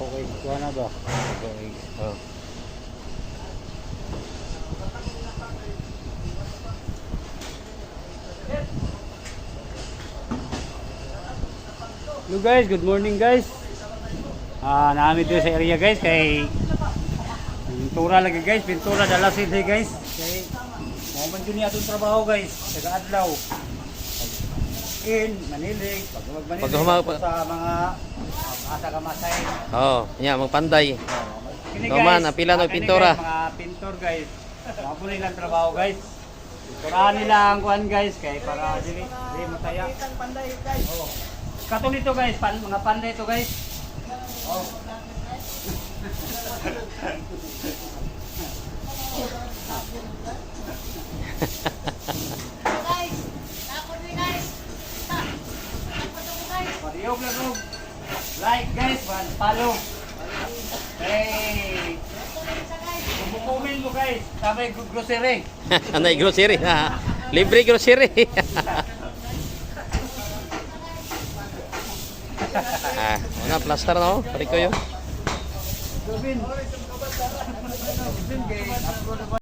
Okay, kuha na ba? Okay. Oh. Hello guys, good morning guys. Namin dito sa area guys kay pintura lagi guys, pintura dala sila guys. Kay mo man yun atong trabaho guys, sa adlaw. In Manilig, pag Manilig sa mga asa kamasay. Oh, nya magpanday. Kini Naman, pila ng pintura. Mga pintor guys. Mga po nilang trabaho guys. Pinturahan nila ang kuhan guys kay para dili mataya. Oh. Katong dito guys, mga panday ito guys. Oh. Pariyog na rog. Like guys, follow. Hey. Bumukumin mo guys, sabay grocery. Anay grocery. Libre grocery. Una plaster no? Pari ko yun.